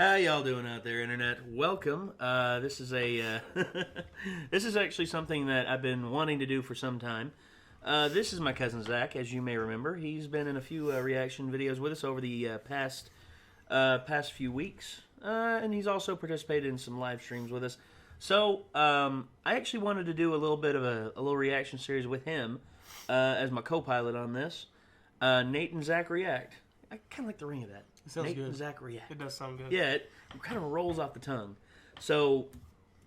How y'all doing out there, Internet? Welcome. This is a this is actually something that I've been wanting to do for some time. This is my cousin Zach, as you may remember. He's been in a few reaction videos with us over the past few weeks, and he's also participated in some live streams with us. So I actually wanted to do a little bit of a little reaction series with him as my co-pilot on this. Nate and Zach React. I kind of like the ring of that. It sounds Nate good. and Zach React. It does sound good. Yeah, it kind of rolls off the tongue. So,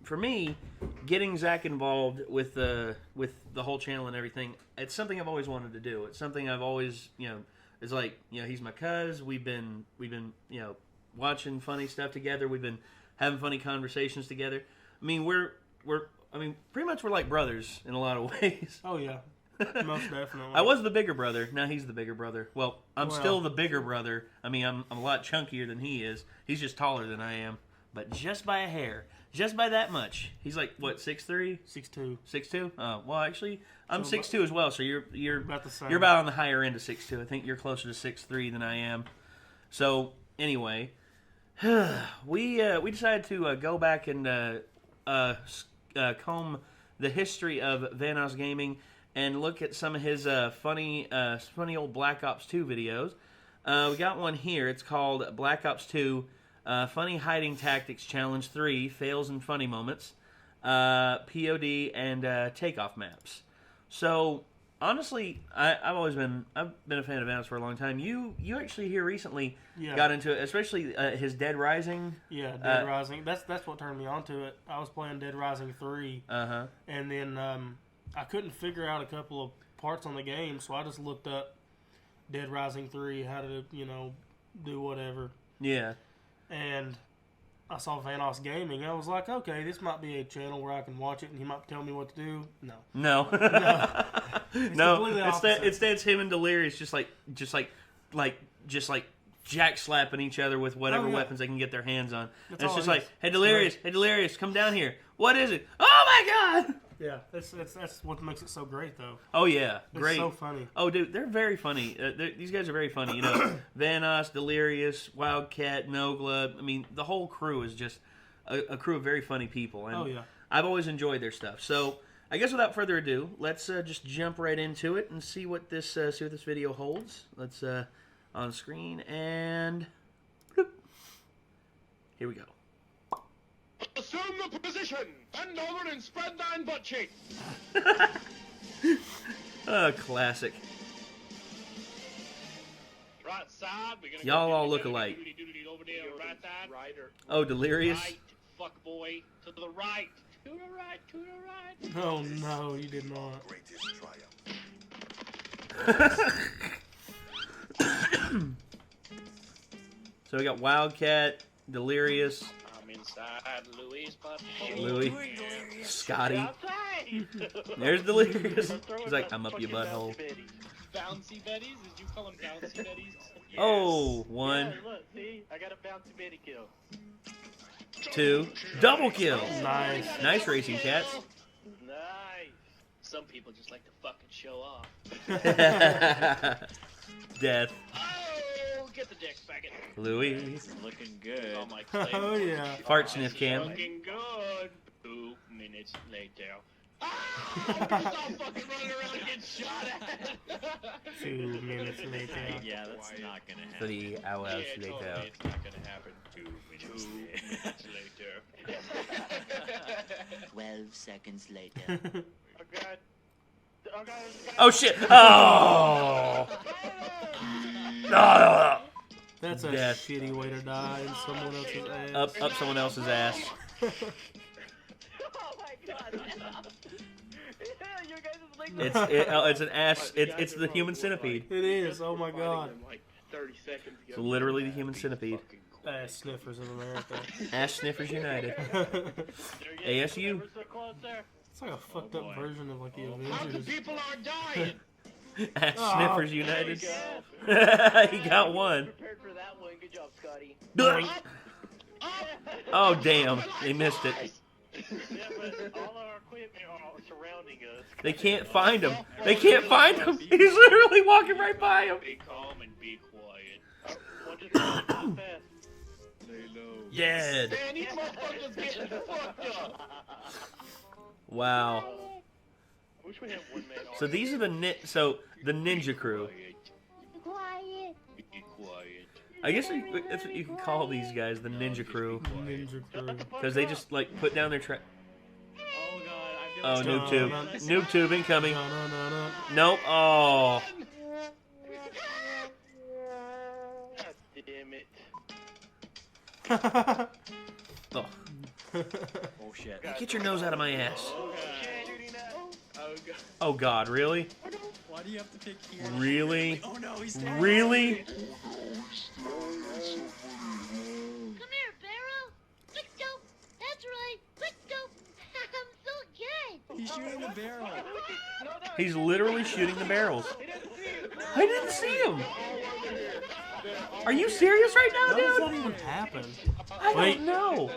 for me, getting Zach involved with the whole channel and everything, it's something I've always wanted to do. It's something I've always, it's like, he's my cuz. We've been, watching funny stuff together. We've been having funny conversations together. I mean, pretty much we're like brothers in a lot of ways. Oh yeah. Most definitely. I was the bigger brother. Now he's the bigger brother. Well, I'm still the bigger brother. I mean, I'm a lot chunkier than he is. He's just taller than I am. But just by a hair. Just by that much. He's like, what, 6'3"? 6'2". 6'2"? Well, actually, I'm 6'2" as well, so you're about the same. You're about on the higher end of 6'2". I think you're closer to 6'3" than I am. So, anyway, we decided to go back and comb the history of VanossGaming and look at some of his funny old Black Ops 2 videos. We got one here. It's called Black Ops 2 Funny Hiding Tactics Challenge 3 Fails and Funny Moments, POD, and Takeoff Maps. So, honestly, I've been a fan of Vanos for a long time. You actually here recently got into it, especially his Dead Rising. Yeah, Dead Rising. That's what turned me on to it. I was playing Dead Rising 3, and then I couldn't figure out a couple of parts on the game, so I just looked up Dead Rising 3, how to, do whatever. Yeah. And I saw VanossGaming. I was like, okay, this might be a channel where I can watch it, and he might tell me what to do. No. It's him and Delirious just like jack slapping each other with whatever weapons they can get their hands on. And it's just like, hey Delirious, come down here. What is it? Oh my God! Yeah, that's what makes it so great, though. Oh yeah, great. It's so funny. Oh dude, they're very funny. These guys are very funny. Vanoss, Delirious, Wildcat, Nogla. I mean, the whole crew is just a crew of very funny people. And I've always enjoyed their stuff. So I guess without further ado, let's just jump right into it and see what this video holds. Let's on screen and bloop. Here we go. Assume the position! Bend over and spread thine butt cheek! Classic. Right side, we're gonna y'all all look alike. Over there, right side. Oh, Delirious? Right, fuck boy. To the right. To the right, to the right. Oh no, you did not. So we got Wildcat, Delirious. Inside Louis' butthole. Louis. Scotty. There's Delirious. He's like, I'm up your butthole. Bouncy Betties? Did you call them Bouncy Betties? Yes. Oh, one. Yeah, look, see? I got a Bouncy Betty kill. 2. Double kill. Nice. Nice racing cats. Nice. Some people just like to fucking show off. Death. Oh, get the dick back in. Louis. Looking good. Oh, my Oh, yeah. Fart sniff cam. Looking good. 2 minutes later. Oh, we're all fucking running around and getting shot at. 2 minutes later. Yeah, that's not gonna happen. 3 hours Yeah, later. totally, it's not gonna happen. 2 minutes later. 12 seconds later. Oh, God. Oh, God. Oh shit! Oh! No! That's a Death. shitty way to die in someone else's ass. Up someone else's ass. Oh, my God. Yeah, you guys is like It's an ass. It's the human centipede. It is. Oh my God. Like 30 seconds ago. It's literally the human centipede. Ass sniffers of America. Ass Sniffers United. You're ASU. so close there. It's like a fucked up version of like the How the Avengers. people are dying? Ass Sniffers United. There He got one. Prepared for that one. Good job, Scotty. Oh damn! They missed it. Yeah, but all our equipment are surrounding us. They can't find him. They can't find him. He's literally walking right by him. Be calm and be quiet. One just fast. Dead. Man, these motherfuckers getting fucked up. Wow. I wish we had one man. So these are the ninja crew. Quiet. Be quiet. I guess that's what you can call these guys, the ninja crew, Ninja crew. because they just like put down their track. Oh god, I feel Oh, like noob tube, noob tube incoming. No. Nope. Oh. God damn it. Oh. Oh shit. Get your nose out of my ass. Oh god. Oh God, really? Why do you have to pick here? Really? Oh no, he's stabbing. Really? Come here, Barrel. Let's go. That's right. Let's go. I'm so good. He's shooting the barrel. He's literally shooting the barrels. I didn't see him. Are you serious right now, How does that dude? even happen? I don't know.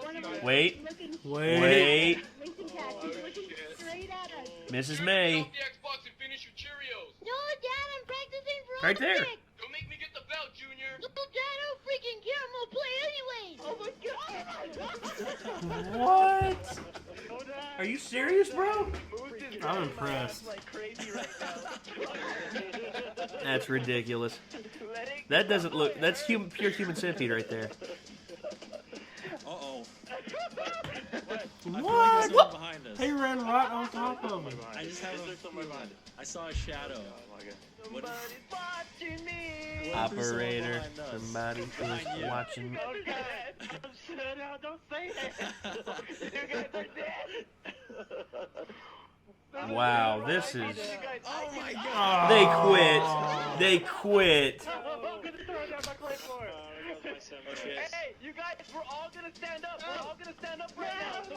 Wait. Wait. Mrs. May. Xbox and finish your Cheerios. No, Dad, I'm practicing for Right there. Olympics. Don't make me get the belt, Junior. No, Dad, I don't freaking care. I'm gonna play anyways. Oh my God. What? Are you serious, bro? I'm impressed. Like crazy right now. That's ridiculous. That doesn't look. That's pure human centipede right there. Uh-oh. What? Someone behind us. He ran right on top of him. I just have a feeling. I saw a shadow. What Somebody's watching me. What if there's someone Operator, behind us? somebody Behind is you. watching. Oh god. Don't say that. You guys are dead. Wow, this is. Oh my god. They quit. They quit. I'm gonna throw down my claymore. Hey, you guys, we're all gonna stand up. We're all gonna stand up right now. So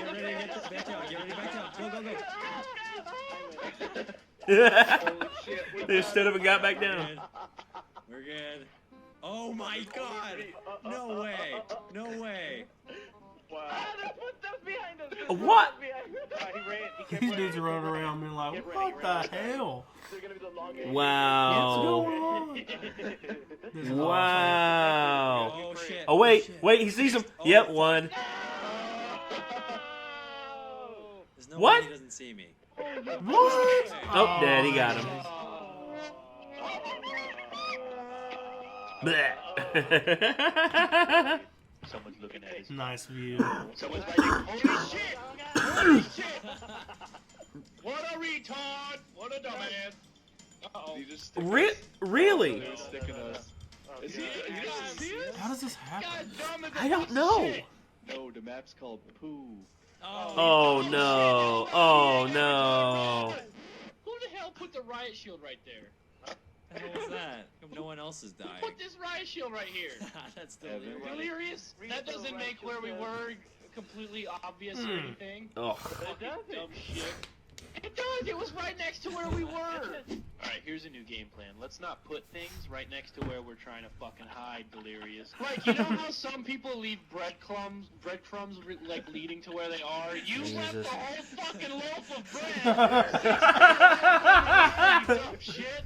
Get ready to get back down. Get ready back down. Go, go, go. They stood up and got back down. We're good. Oh my god. No way. No way. Wow. There's footsteps behind us. What? He ran. He kept These running. dudes are running around being like, what the hell? They're gonna be the longest. Wow. This is Wow. Oh shit. Oh wait, shit. wait, he sees him. Yep, one. There's no What? way he doesn't see me. What? Oh, Daddy got him. Bleh. Someone's looking at us. Nice view. Someone's writing. Holy shit! Holy shit! What a retard! What a dumbass! Uh-oh. Really? Is he? You don't see us? How does this happen? God damn it! I don't know. No, the map's called Pooh. Oh no. Oh no. Who the hell put the riot shield right there? What the hell was that? How come no one else has Who died? put this riot shield right here? That's still Evan. Delirious? That doesn't make where we were completely obvious or anything. Oh. Dumb shit. It does. It was right next to where we were. All right, here's a new game plan. Let's not put things right next to where we're trying to fucking hide, Delirious. Like, you know how some people leave breadcrumbs like leading to where they are. You left the Jesus. whole fucking loaf of bread. You dumb shit.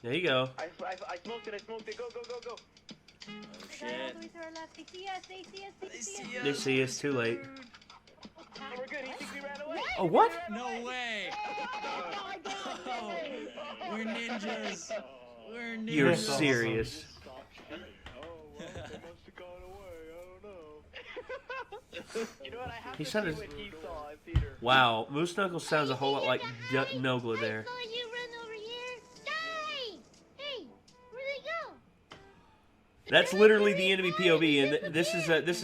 There you go. I smoked it. Go. Oh shit. They see us. They see us. They see us. They see us too late. We're good. He thinks we ran away. Oh, what? No way. Oh, we're ninjas. We're ninjas. You're That's awesome. serious. They must have gone away. I don't know. You know what? I have He to sounded- see what he saw in theater. Wow, Moose Knuckles sounds a whole lot like Nogla there. I saw you run over here. Die! Hey, where'd they go? That's literally the enemy POV, and this is. What did-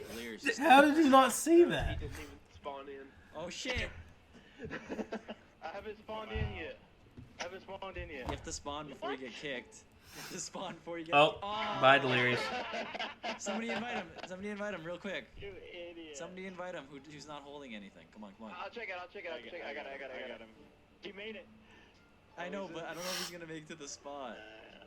Delirious. How did you not see that? He didn't even spawn in. Oh shit. I haven't spawned in yet. You have to spawn before you get kicked. You have to spawn before you get Oh, bye, Delirious. Somebody invite him. Somebody invite him real quick. You idiot. Somebody invite him who's not holding anything. Come on, come on. I'll check it. I got him. He made it. I know, but I don't know if he's gonna make it to the spot.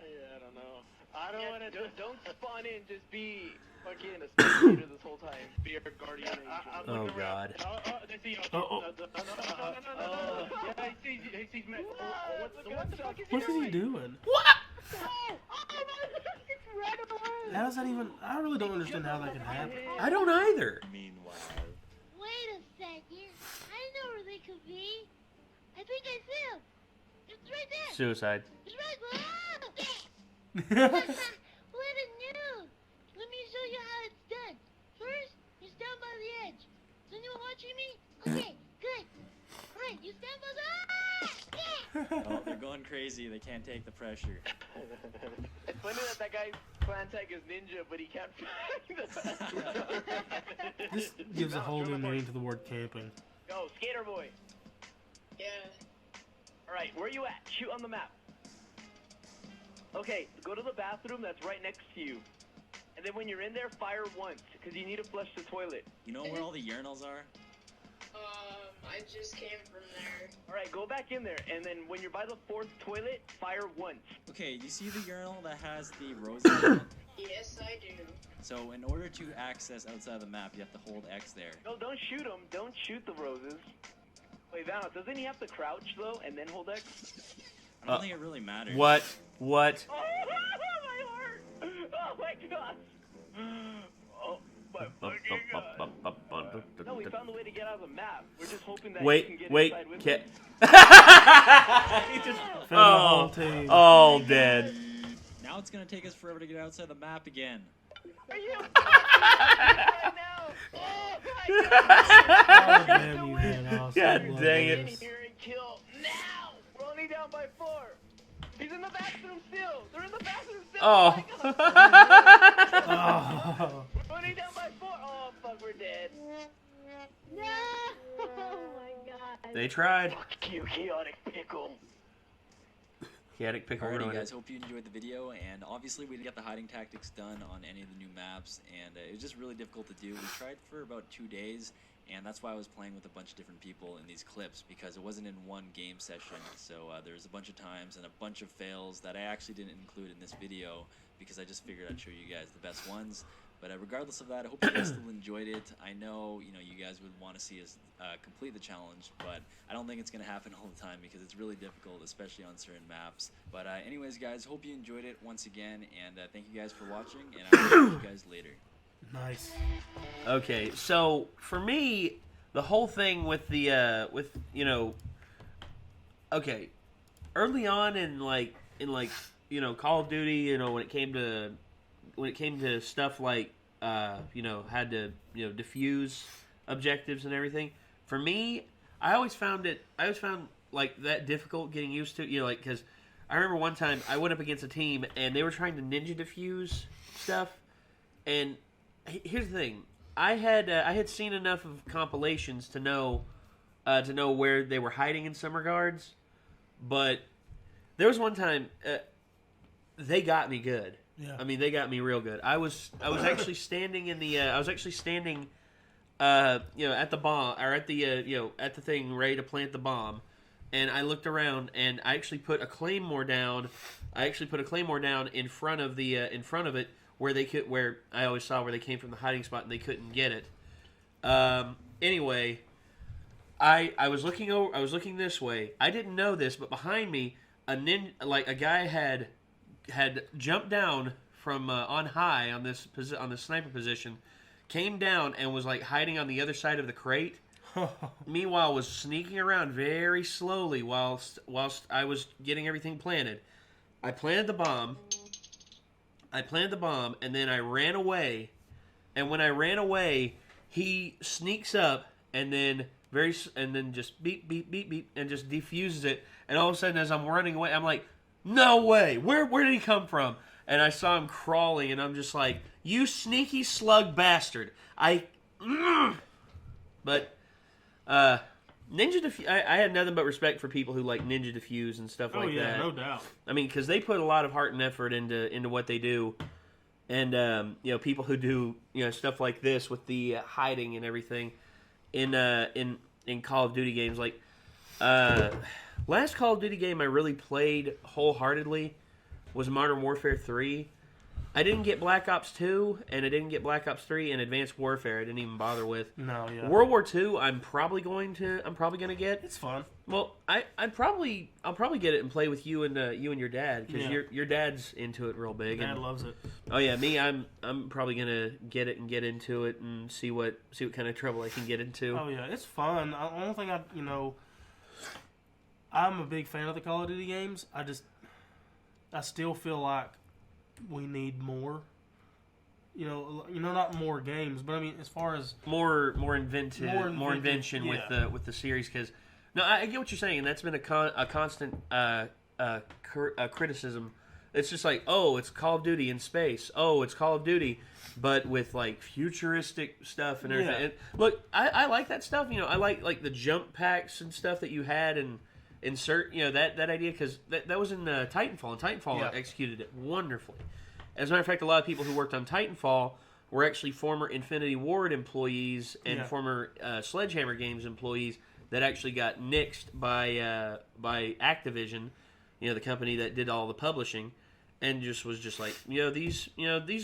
I don't know. I don't want to. Don't spawn in. Just be fucking a spectator this whole time. Be our guardian angel. Oh God. They see you. Oh. No. Yeah, he sees me. What the fuck is he What is he doing? What? How does that even... I really don't understand how that can happen. I don't either. Meanwhile. Wait a second. I know where they could be. I think I see him. It's right there. Suicide. It's right there. What a noob. Let me show you how it's done. First, you stand by the edge. So you're watching me? Okay, good. Alright, you stand by the... Oh, they're going crazy. They can't take the pressure. It's funny that guy's clan tag is ninja, but he can't find This gives a whole new meaning to the word camping. Go, skater boy. Yeah. Alright, where are you at? Shoot on the map. Okay, go to the bathroom that's right next to you. And then when you're in there, fire once, because you need to flush the toilet. You know where all the urinals are? I just came from there. Alright, go back in there, and then when you're by the 4th toilet, fire once. Okay, you see the urinal that has the roses in it? Yes, I do. So in order to access outside of the map, you have to hold X there. No, don't shoot him. Don't shoot the roses. Wait, Vanos, doesn't he have to crouch, though, and then hold X? I don't think it really matters. What? Oh, my heart! Oh, my God! Oh, my fucking God. No, we found the way to get out of the map. We're just hoping that you can get inside with him. He just... The whole team. all dead. Now it's gonna take us forever to get outside the map again. Are you right now? Oh, my Oh, God! damn you, Vanos. God Love dang this. it. In here and kill now! We're only down by 4. He's in the bathroom still. They're in the bathroom still. Oh. my God. Oh. We're only down by 4. Oh, fuck, we're dead. No! Oh my God. They tried. Fuck you, chaotic pickle. Chaotic pickle Alrighty ruined guys, it. hope you enjoyed the video, and obviously we didn't get the hiding tactics done on any of the new maps, and it was just really difficult to do. We tried for about 2 days, and that's why I was playing with a bunch of different people in these clips, because it wasn't in one game session, so there was a bunch of times and a bunch of fails that I actually didn't include in this video, because I just figured I'd show you guys the best ones. But regardless of that, I hope you guys still enjoyed it. I know, you guys would want to see us complete the challenge, but I don't think it's going to happen all the time because it's really difficult, especially on certain maps. But anyways, guys, hope you enjoyed it once again, and thank you guys for watching, and I'll see you guys later. Nice. Okay, so for me, the whole thing with the okay, early on in Call of Duty, when it came to stuff like had to defuse objectives and everything. For me, I always found like that difficult getting used to. Because I remember one time I went up against a team and they were trying to ninja defuse stuff. And here's the thing: I had seen enough of compilations to know where they were hiding in some regards, but there was one time they got me good. Yeah. I mean, they got me real good. I was actually standing at the bomb, or at the thing ready to plant the bomb, and I looked around and I actually put a claymore down. In front of it where I always saw where they came from the hiding spot and they couldn't get it. Anyway, I was looking this way. I didn't know this, but behind me, a guy had jumped down from on high on this sniper position, came down and was hiding on the other side of the crate. Meanwhile, was sneaking around very slowly whilst I was getting everything planted. I planted the bomb, and then I ran away. And when I ran away, he sneaks up and then just beep beep beep beep and just defuses it. And all of a sudden, as I'm running away, I'm like, no way! Where did he come from? And I saw him crawling, and I'm just like, you sneaky slug bastard! But ninja defuse. I had nothing but respect for people who like ninja defuse and stuff like that. Oh yeah, no doubt. I mean, because they put a lot of heart and effort into what they do, and people who do stuff like this with the hiding and everything in Call of Duty games. Like last Call of Duty game I really played wholeheartedly was Modern Warfare 3. I didn't get Black Ops 2, and I didn't get Black Ops 3 and Advanced Warfare. I didn't even bother with. No, yeah. World War 2, I'm probably gonna get. It's fun. Well, I'll probably get it and play with you and your dad, because your dad's into it real big. Dad loves it. Oh yeah, me, I'm probably gonna get it and get into it and see what kind of trouble I can get into. Oh yeah, it's fun. The only thing I'm a big fan of the Call of Duty games. I still feel like we need more. Not more games, but I mean, as far as more invention with the series. Because I get what you're saying, and that's been a constant criticism. It's just like, oh, it's Call of Duty in space. Oh, it's Call of Duty, but with like futuristic stuff and everything. Yeah. And look, I like that stuff. I like the jump packs and stuff that you had and insert. That idea, because that was in Titanfall, and Titanfall executed it wonderfully. As a matter of fact, a lot of people who worked on Titanfall were actually former Infinity Ward employees and former Sledgehammer Games employees that actually got nixed by Activision, the company that did all the publishing, and was just like, these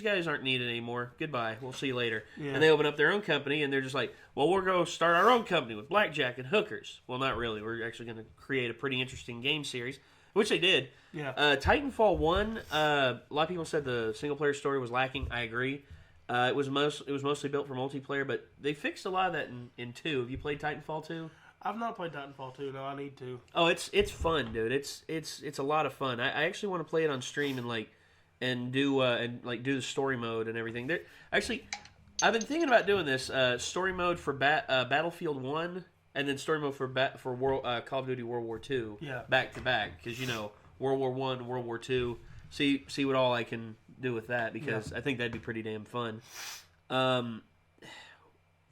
guys aren't needed anymore. Goodbye. We'll see you later. Yeah. And they open up their own company, and they're just like, well, we're going to start our own company with blackjack and hookers. Well, not really. We're actually going to create a pretty interesting game series, which they did. Yeah. Titanfall 1, a lot of people said the single-player story was lacking. I agree. It was mostly built for multiplayer, but they fixed a lot of that in 2. Have you played Titanfall 2? I've not played Titanfall 2. No, I need to. Oh, it's fun, dude. It's a lot of fun. I actually want to play it on stream and do the story mode and everything. I've been thinking about doing this story mode for Battlefield 1, and then story mode for Call of Duty World War 2, back to back, because World War 1, World War 2. See what all I can do with that, because I think that'd be pretty damn fun.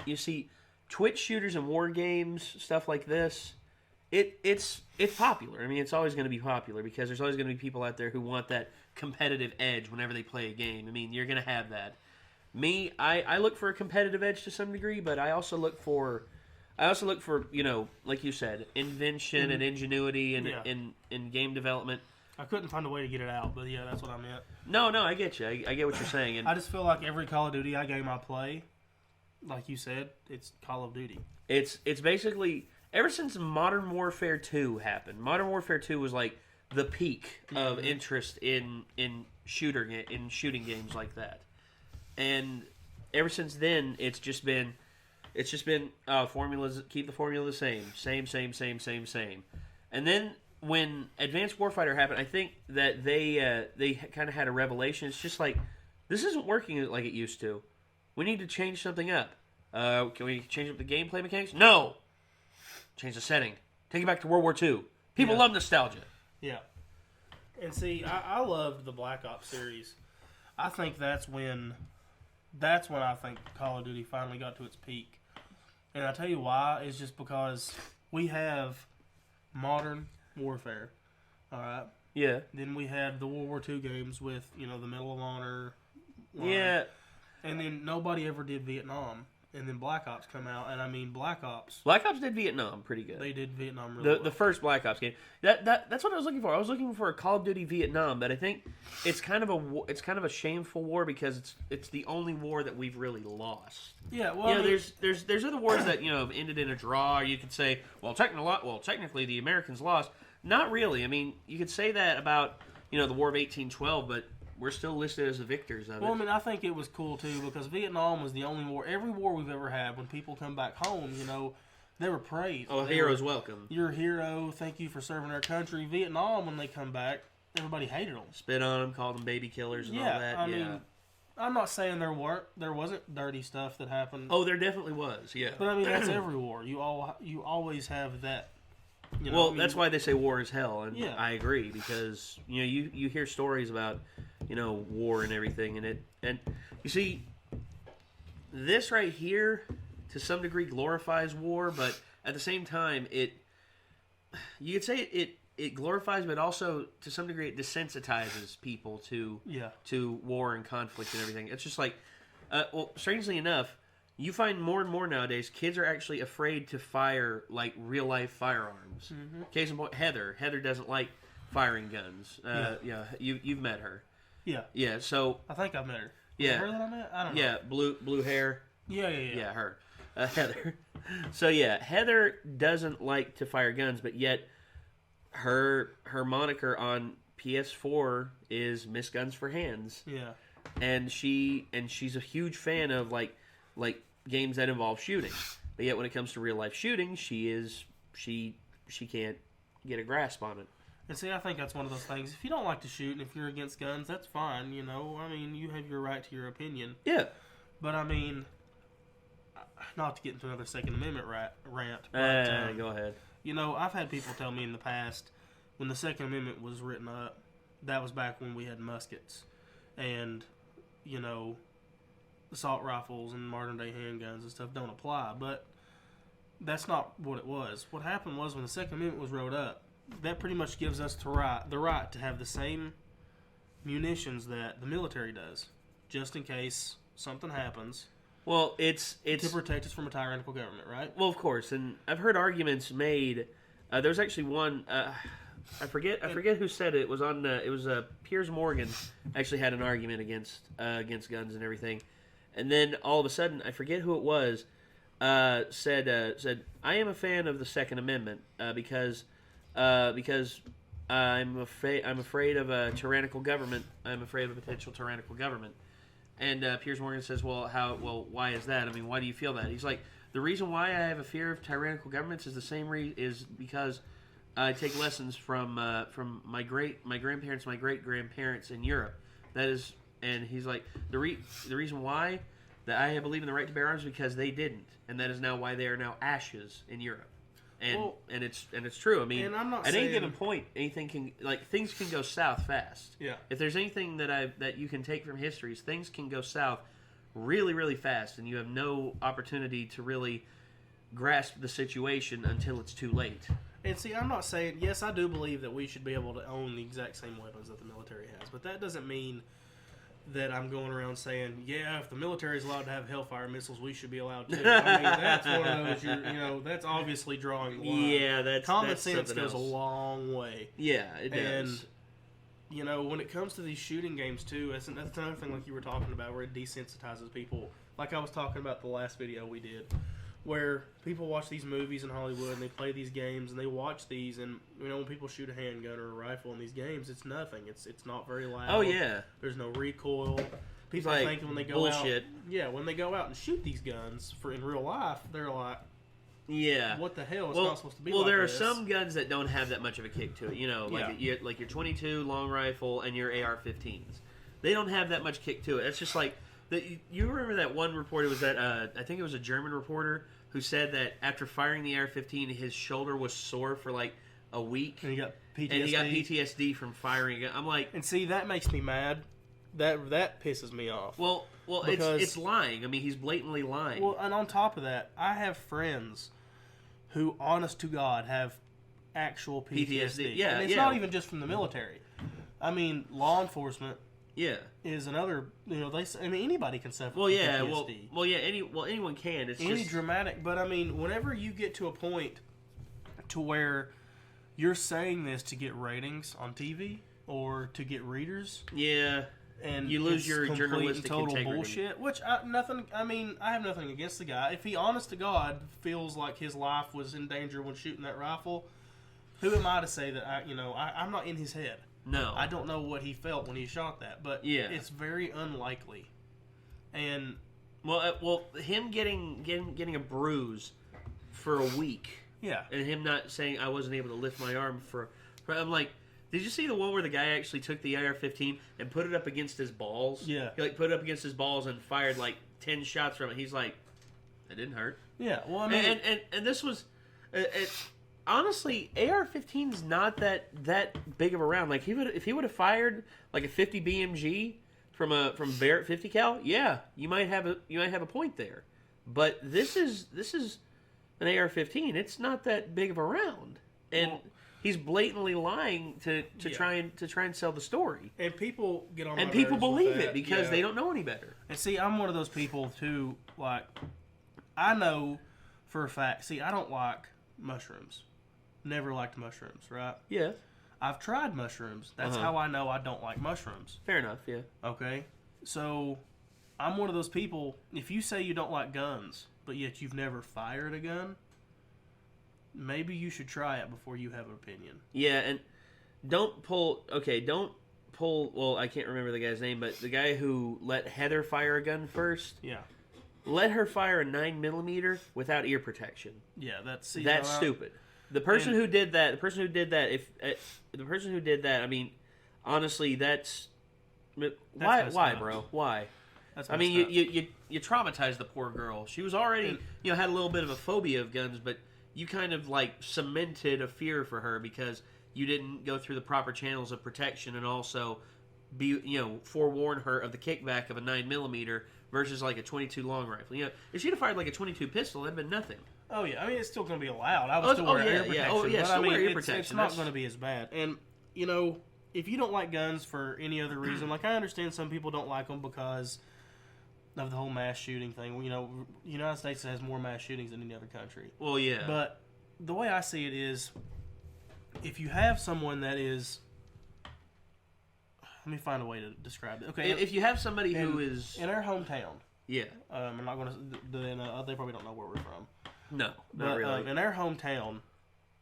You see, Twitch shooters and war games, stuff like this, it's popular. I mean, it's always going to be popular, because there's always going to be people out there who want that competitive edge whenever they play a game. I mean, you're going to have that. Me, I look for a competitive edge to some degree, but I also look for like you said, invention and ingenuity in game development. I couldn't find a way to get it out, but yeah, that's what I meant. No, I get you. I get what you're saying. And I just feel like every Call of Duty game I play, like you said, it's Call of Duty. It's basically, ever since Modern Warfare 2 happened, Modern Warfare 2 was like the peak of interest in shooting games like that. And ever since then, it's just been formulas. Keep the formula the same. And then when Advanced Warfighter happened, I think that they kind of had a revelation. It's just like, this isn't working like it used to. We need to change something up. Can we change up the gameplay mechanics? No. Change the setting. Take it back to World War II. People love nostalgia. Yeah. And see, I loved the Black Ops series. I think that's when I think Call of Duty finally got to its peak. And I tell you why, is just because we have Modern Warfare, all right? Yeah. Then we had the World War II games with, the Medal of Honor. Yeah. And then nobody ever did Vietnam. And then Black Ops come out, and I mean, Black Ops did Vietnam pretty good. They did Vietnam really well. The first Black Ops game. That's what I was looking for. I was looking for a Call of Duty Vietnam, but I think it's kind of a shameful war, because it's the only war that we've really lost. Yeah, well, there's other wars that have ended in a draw. Or you could say, technically the Americans lost. Not really. I mean, you could say that about the War of 1812, but we're still listed as the victors of it. Well, I mean, I think it was cool, too, because Vietnam was the only war. Every war we've ever had, when people come back home, they were praised. Oh, heroes welcome. You're a hero. Thank you for serving our country. Vietnam, when they come back, everybody hated them. Spit on them, called them baby killers and all that. I mean, I'm not saying there wasn't dirty stuff that happened. Oh, there definitely was, yeah. But, I mean, that's every war. You always have that. That's why they say war is hell, and I agree, because you hear stories about war and everything, and you see, this right here to some degree glorifies war, but at the same time you could say it glorifies, but also to some degree it desensitizes people to war and conflict and everything. It's just like, strangely enough, you find more and more nowadays, kids are actually afraid to fire like real life firearms. Mm-hmm. Case in point, Heather doesn't like firing guns. Yeah, you've met her. Yeah. Yeah. So I think I've met her. Yeah. Her that I met? I don't know. Yeah, blue hair. Yeah. Yeah, her. Heather. So yeah, Heather doesn't like to fire guns, but yet her moniker on PS4 is Miss Guns for Hands. Yeah. And she's a huge fan of like games that involve shooting. But yet when it comes to real life shooting, she can't get a grasp on it. And see, I think that's one of those things. If you don't like to shoot and if you're against guns, that's fine, you know. I mean, you have your right to your opinion. Yeah. But I mean, not to get into another Second Amendment rant. But, go ahead. You know, I've had people tell me in the past, when the Second Amendment was written up, that was back when we had muskets. And, you know, assault rifles and modern day handguns and stuff don't apply. But that's not what it was. What happened was when the Second Amendment was wrote up, that pretty much gives us the right to have the same munitions that the military does, just in case something happens. Well, it's to protect us from a tyrannical government, right? Well, of course, and I've heard arguments made. There's actually one. I forget who said it. It was on. It was Piers Morgan actually had an argument against guns and everything, and then all of a sudden, I forget who it was. Said I am a fan of the Second Amendment because I'm afraid of a tyrannical government. I'm afraid of a potential tyrannical government. And Piers Morgan says, well, why is that? I mean, why do you feel that? He's like, the reason why I have a fear of tyrannical governments is the same is because I take lessons from my grandparents, my great grandparents in Europe. That is, and he's like, the reason why that I believe in the right to bear arms is because they didn't, and that is now why they are now ashes in Europe. And it's true. I mean, at any given point, things can go south fast. Yeah. If there's anything that you can take from history, is things can go south really, really fast, and you have no opportunity to really grasp the situation until it's too late. And see, I'm not saying, yes, I do believe that we should be able to own the exact same weapons that the military has, but that doesn't mean that I'm going around saying, yeah, if the military is allowed to have Hellfire missiles, we should be allowed to. I mean, that's one of those, that's obviously drawing the line. Yeah, common sense goes a long way. Yeah, it does. And, when it comes to these shooting games, too, that's another thing like you were talking about where it desensitizes people. Like I was talking about the last video we did, where people watch these movies in Hollywood and they play these games and they watch these, and when people shoot a handgun or a rifle in these games, it's nothing. It's not very loud. Oh yeah. There's no recoil. People like think when they go bullshit. when they go out and shoot these guns in real life, they're like, yeah, what the hell? It's not supposed to be. Well, like there this. are some guns that don't have that much of a kick to it. Like your 22 long rifle and your AR-15s. They don't have that much kick to it. It's just like you remember that one report? It was that I think it was a German reporter who said that after firing the AR-15, his shoulder was sore for like a week. And he got PTSD. And he got PTSD from firing it. I'm like... And see, that makes me mad. That pisses me off. Well, it's lying. I mean, he's blatantly lying. Well, and on top of that, I have friends who, honest to God, have actual PTSD. Yeah, and it's not even just from the military. I mean, law enforcement... Yeah, is another. Anybody can suffer. Well, yeah, PTSD. Anyone can. It's any just dramatic. But I mean, whenever you get to a point to where you're saying this to get ratings on TV or to get readers, yeah, and you lose your journalistic total integrity. Bullshit. Which I have nothing against the guy. If he, honest to God, feels like his life was in danger when shooting that rifle, who am I to say that I'm not in his head. No. I don't know what he felt when he shot that, but it's very unlikely. And him getting a bruise for a week. Yeah. And him not saying I wasn't able to lift my arm for I'm like, did you see the one where the guy actually took the AR-15 and put it up against his balls? Yeah. He put it up against his balls and fired 10 shots from it. He's like, it didn't hurt. Yeah. Well, I mean, and this was honestly, AR-15's not that big of a round. Like if he would have fired like a 50 BMG from Barrett 50 cal, yeah, you might have a point there. But this is an AR-15. It's not that big of a round, and he's blatantly lying to try and sell the story. And people get on, and people believe it because they don't know any better. And see, I'm one of those people too. Like, I know for a fact. See, I don't like mushrooms. Never liked mushrooms, right? Yeah. I've tried mushrooms. That's how I know I don't like mushrooms. Fair enough, yeah. Okay? So, I'm one of those people, if you say you don't like guns, but yet you've never fired a gun, maybe you should try it before you have an opinion. Yeah, and don't pull, well, I can't remember the guy's name, but the guy who let Heather fire a gun first. Yeah. Let her fire a 9mm without ear protection. Yeah, that's stupid. The person who did that, I mean, honestly, that's why, bro? Why? I mean, you traumatized the poor girl. She was already, had a little bit of a phobia of guns, but you kind of like cemented a fear for her because you didn't go through the proper channels of protection and also forewarn her of the kickback of a 9mm versus like a 22 long rifle. If she'd have fired like a 22 pistol, that'd been nothing. Oh yeah, I mean it's still going to be allowed. I would still wear ear protection. Still wear ear protection. It's not going to be as bad. And if you don't like guns for any other reason, like I understand some people don't like them because of the whole mass shooting thing. The United States has more mass shootings than any other country. Well, yeah. But the way I see it is, if you have someone that is, let me find a way to describe it. Okay, if you have somebody who is in our hometown. Yeah. I'm not going to. They probably don't know where we're from. No, not really. In our hometown,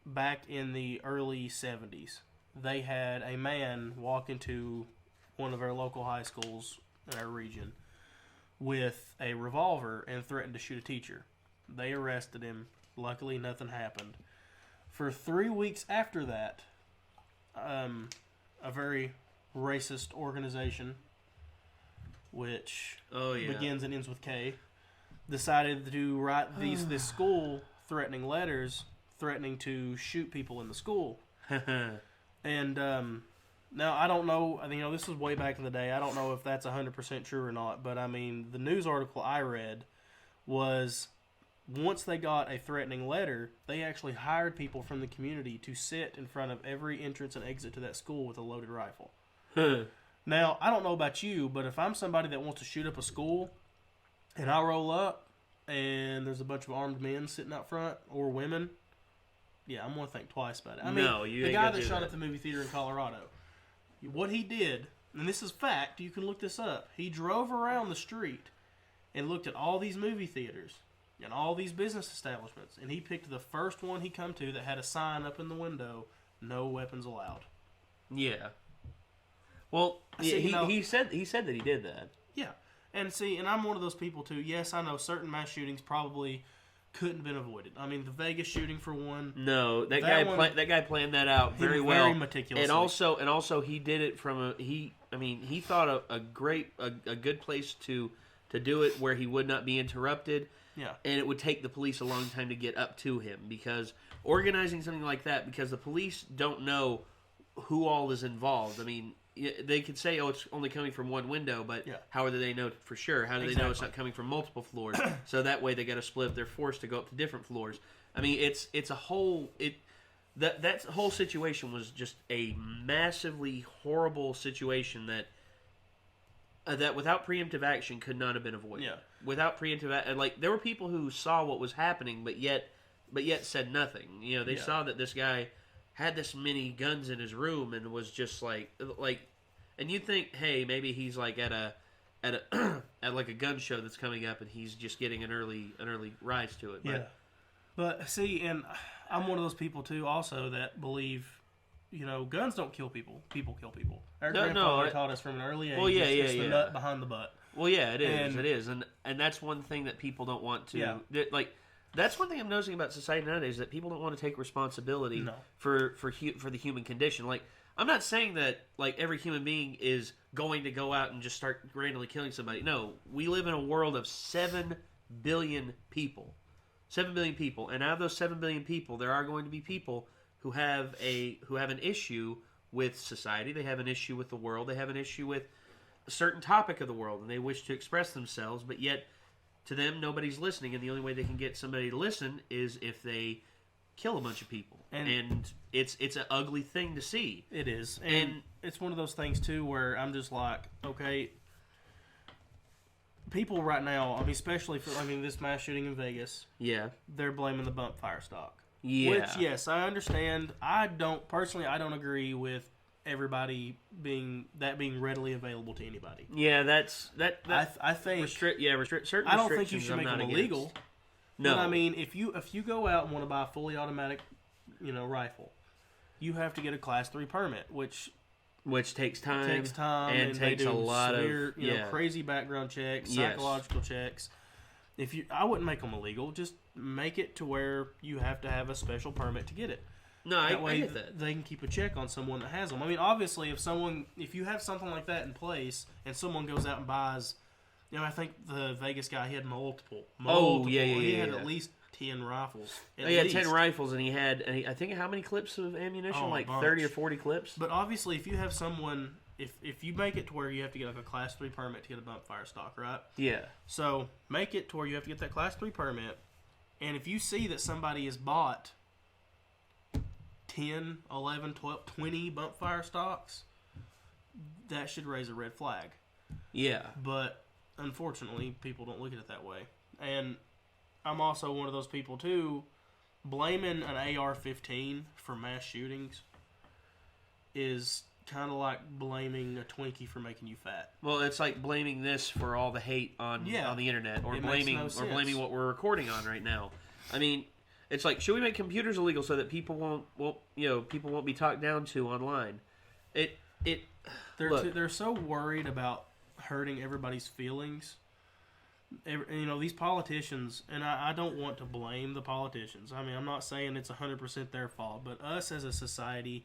back in the early 70s, they had a man walk into one of our local high schools in our region with a revolver and threatened to shoot a teacher. They arrested him. Luckily, nothing happened. For 3 weeks after that, a very racist organization, which begins and ends with K, decided to write this school threatening letters, threatening to shoot people in the school. And now I don't know. This was way back in the day. I don't know if that's 100% true or not. But I mean, the news article I read was once they got a threatening letter, they actually hired people from the community to sit in front of every entrance and exit to that school with a loaded rifle. Now, I don't know about you, but if I'm somebody that wants to shoot up a school and I roll up and there's a bunch of armed men sitting out front or women, yeah, I'm going to think twice about it. I mean, the guy that shot at the movie theater in Colorado, what he did, and this is fact, you can look this up, he drove around the street and looked at all these movie theaters and all these business establishments, and he picked the first one he come to that had a sign up in the window, no weapons allowed. Yeah. Well, he said that he did that. Yeah. And I'm one of those people too. Yes, I know certain mass shootings probably couldn't have been avoided. I mean, the Vegas shooting for one. No, that guy planned that out very well. Very meticulously. And also he did it from he thought a good place to do it where he would not be interrupted. Yeah. And it would take the police a long time to get up to him because organizing something like that, because the police don't know who all is involved. I mean, they could say, oh, it's only coming from one window, but how do they know for sure? How do they know it's not coming from multiple floors? So that way they got to split up their force to go up to different floors. I mean, it's a whole... That whole situation was just a massively horrible situation that without preemptive action could not have been avoided. Yeah. Without preemptive action, like there were people who saw what was happening, but yet said nothing. They saw that this guy had this many guns in his room and was just like, and you think, hey, maybe he's like at like a gun show that's coming up and he's just getting an early rise to it. But, but see, and I'm one of those people too, also that believe, guns don't kill people. People kill people. Our grandfather taught us from an early age. Well, it's the nut behind the butt. Well, yeah, it is, and that's one thing that people don't want to. Yeah. That's one thing I'm noticing about society nowadays, that people don't want to take responsibility for the human condition. Like, I'm not saying that like every human being is going to go out and just start randomly killing somebody. No, we live in a world of 7 billion people. 7 billion people, and out of those 7 billion people, there are going to be people who have an issue with society. They have an issue with the world. They have an issue with a certain topic of the world, and they wish to express themselves, but yet to them, nobody's listening, and the only way they can get somebody to listen is if they kill a bunch of people. And it's an ugly thing to see. It is. And it's one of those things, too, where I'm just like, okay, people right now, I mean, especially for this mass shooting in Vegas, yeah, they're blaming the bump fire stock. Yeah. Which, yes, I understand. I don't agree with everybody being readily available to anybody. Yeah, that I think restrict certain. I don't think you should make them illegal. Against. No, but I mean, if you go out and want to buy a fully automatic, rifle, you have to get a Class 3 permit, which takes time. And takes they do a lot severe, of crazy background checks, psychological checks. I wouldn't make them illegal. Just make it to where you have to have a special permit to get it. No, I get that. They can keep a check on someone that has them. I mean, obviously, if you have something like that in place and someone goes out and buys, I think the Vegas guy, he had multiple. He had at least 10 rifles. He had 10 rifles, and he had, I think, how many clips of ammunition? Like 30 or 40 clips? But obviously, if you have someone, if you make it to where you have to get like a Class 3 permit to get a bump fire stock, right? Yeah. So, make it to where you have to get that Class 3 permit, and if you see that somebody has bought 10, 11, 12, 20 bump fire stocks, that should raise a red flag. Yeah. But unfortunately, people don't look at it that way. And I'm also one of those people too. Blaming an AR-15 for mass shootings is kind of like blaming a Twinkie for making you fat. Well, it's like blaming this for all the hate on the internet, or blaming what we're recording on right now. I mean, it's like, should we make computers illegal so that people won't be talked down to online? They're so worried about hurting everybody's feelings. These politicians, and I don't want to blame the politicians. I mean, I'm not saying it's 100% their fault, but us as a society,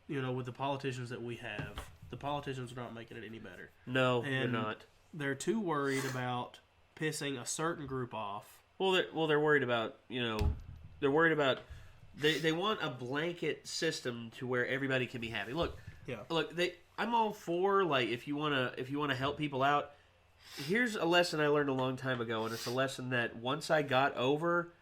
with the politicians that we have, the politicians are not making it any better. No, they're not. They're too worried about pissing a certain group off. Well, they're worried about, they want a blanket system to where everybody can be happy. Look, I'm all for, like, if you want to help people out. Here's a lesson I learned a long time ago, and it's a lesson that once I got over,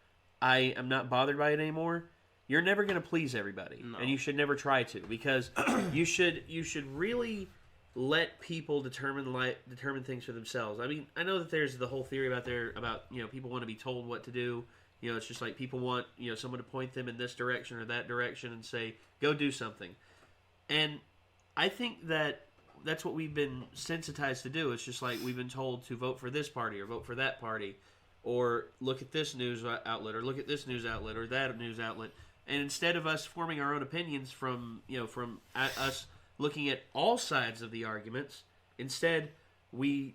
I am not bothered by it anymore. You're never going to please everybody, and you should never try to, because you should really let people determine things for themselves. I mean, I know that there's the whole theory about people want to be told what to do. It's just like people want someone to point them in this direction or that direction and say, go do something. And I think that's what we've been sensitized to do. It's just like we've been told to vote for this party or vote for that party, or look at this news outlet or look at this news outlet or that news outlet. And instead of us forming our own opinions from us looking at all sides of the arguments, instead we're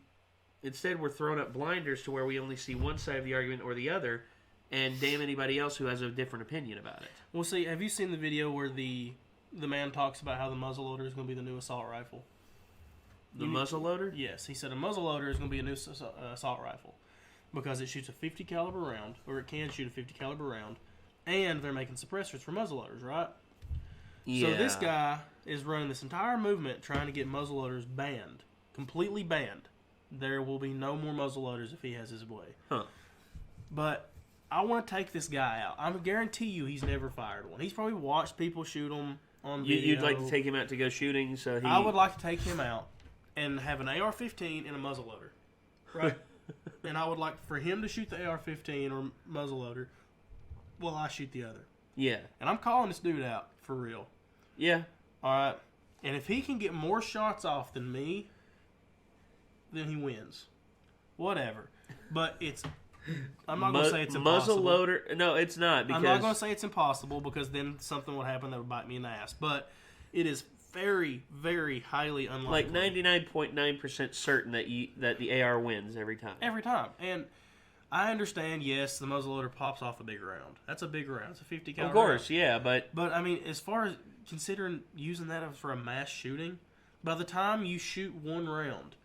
thrown up blinders to where we only see one side of the argument or the other, and damn anybody else who has a different opinion about it. Well, see, have you seen the video where the man talks about how the muzzleloader is going to be the new assault rifle? The muzzleloader? Yes, he said a muzzleloader is going to be a new assault rifle because it shoots a 50 caliber round, or it can shoot a 50 caliber round, and they're making suppressors for muzzleloaders, right? Yeah. So this guy is running this entire movement trying to get muzzleloaders banned, completely banned. There will be no more muzzleloaders if he has his way. Huh. But I want to take this guy out. I guarantee you he's never fired one. He's probably watched people shoot them on video. You'd like to take him out to go shooting? I would like to take him out and have an AR-15 and a muzzleloader, right? And I would like for him to shoot the AR-15 or muzzleloader while I shoot the other. Yeah. And I'm calling this dude out for real. Yeah. All right. And if he can get more shots off than me, then he wins. Whatever. But I'm not going to say it's impossible. Muzzleloader. No, it's not. Because I'm not going to say it's impossible because then something would happen that would bite me in the ass. But it is very, very highly unlikely. Like 99.9% certain that the AR wins every time. Every time. And I understand, yes, the muzzleloader pops off a big round. That's a big round. It's a 50 caliber. Of course, round. yeah, but I mean, as far as considering using that for a mass shooting, by the time you shoot one round,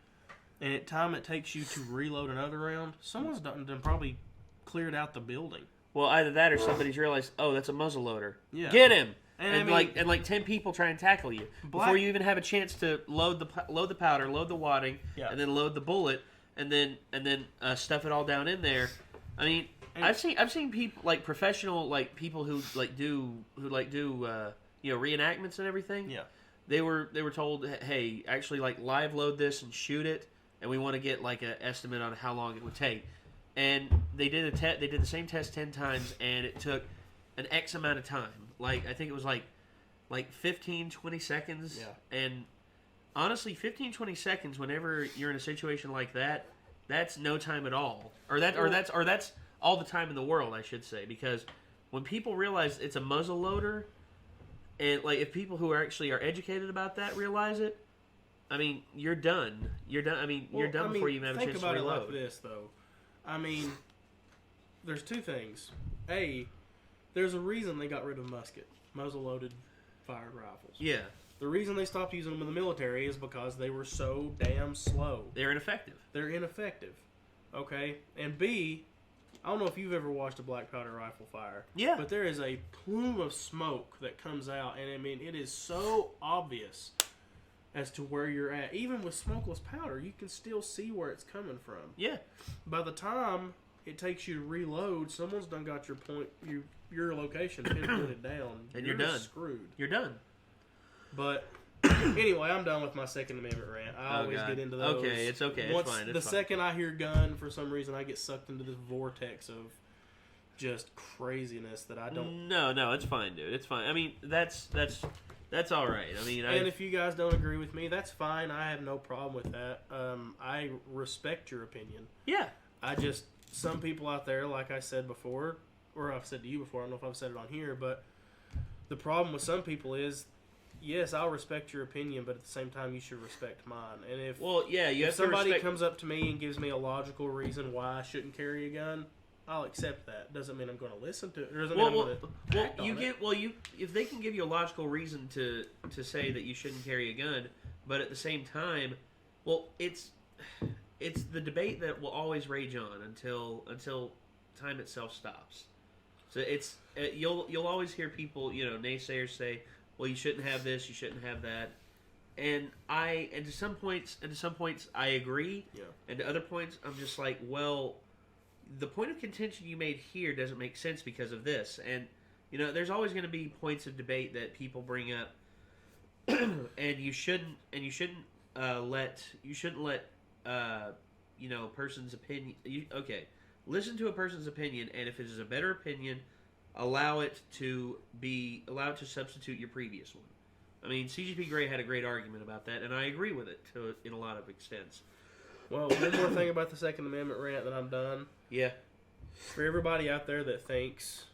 and the time it takes you to reload another round, someone's done probably cleared out the building. Well, either that or somebody's realized, oh, that's a muzzleloader. Yeah. Get him! And like 10 people try and tackle you before you even have a chance to load the powder, load the wadding, and then load the bullet, and then stuff it all down in there. I mean, I've seen people like professional people who do reenactments and everything. Yeah. They were told, hey, actually live load this and shoot it, and we want to get an estimate on how long it would take. And they did they did the same test 10 times, and it took an X amount of time. Like, I think it was like 15, 20 seconds. Yeah. And honestly, 15, 20 seconds, whenever you're in a situation like that, that's no time at all. Or that's all the time in the world, I should say. Because when people realize it's a muzzle loader, and like if people who are educated about that realize it, I mean, you're done. You're done. I mean, you're done before you even have a chance to reload. Think about it like this, though. I mean, there's two things. A, there's a reason they got rid of muzzle-loaded fired rifles. Yeah. The reason they stopped using them in the military is because they were so damn slow. They're ineffective. They're ineffective. Okay? And B, I don't know if you've ever watched a black powder rifle fire. Yeah. But there is a plume of smoke that comes out, and I mean, it is so obvious as to where you're at. Even with smokeless powder, you can still see where it's coming from. Yeah. By the time it takes you to reload, someone's done got your location pinpointed down, and you're done. Screwed. You're done. But anyway, I'm done with my Second Amendment rant. I always get into those. Okay, it's okay. Once it's fine. The second I hear gun, for some reason, I get sucked into this vortex of just craziness that I don't. No, it's fine, dude. It's fine. I mean, that's all right. I mean, and if you guys don't agree with me, that's fine. I have no problem with that. I respect your opinion. Yeah. Some people out there, like I said before, or I've said to you before, I don't know if I've said it on here, but the problem with some people is, yes, I'll respect your opinion, but at the same time, you should respect mine. And if somebody comes up to me and gives me a logical reason why I shouldn't carry a gun, I'll accept that. Doesn't mean I'm going to listen to it. Doesn't mean I'm going to act on it. If they can give you a logical reason to say that you shouldn't carry a gun, but at the same time, it's the debate that will always rage on until time itself stops. So you'll always hear people, naysayers say, well, you shouldn't have this, you shouldn't have that, and to some points I agree, yeah. And to other points I'm just like, well, the point of contention you made here doesn't make sense because of this, and there's always going to be points of debate that people bring up, and you shouldn't let person's opinion. Listen to a person's opinion, and if it is a better opinion, allow it to substitute your previous one. I mean, CGP Grey had a great argument about that, and I agree with it in a lot of extents. Well, one more thing about the Second Amendment rant, then I'm done. Yeah. For everybody out there that thinks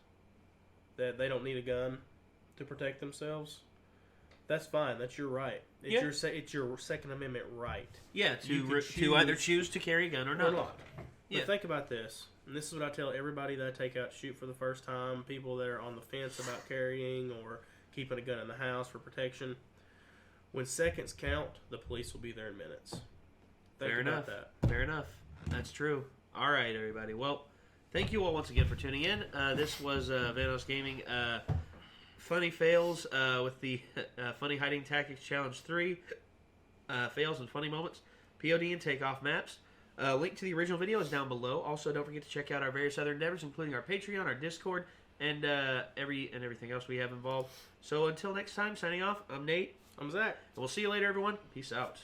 that they don't need a gun to protect themselves, that's fine. That's your right. It's your Second Amendment right. Yeah, to either choose to carry a gun or not. Yeah. But think about this, and this is what I tell everybody that I take out to shoot for the first time, people that are on the fence about carrying or keeping a gun in the house for protection. When seconds count, the police will be there in minutes. Fair enough. That's true. All right, everybody. Well, thank you all once again for tuning in. This was VanossGaming Funny Fails with the Funny Hiding Tactics Challenge 3. Fails and funny moments. POD and takeoff maps. Link to the original video is down below. Also, don't forget to check out our various other endeavors, including our Patreon, our Discord, and everything else we have involved. So until next time, signing off, I'm Nate. I'm Zach. And we'll see you later, everyone. Peace out.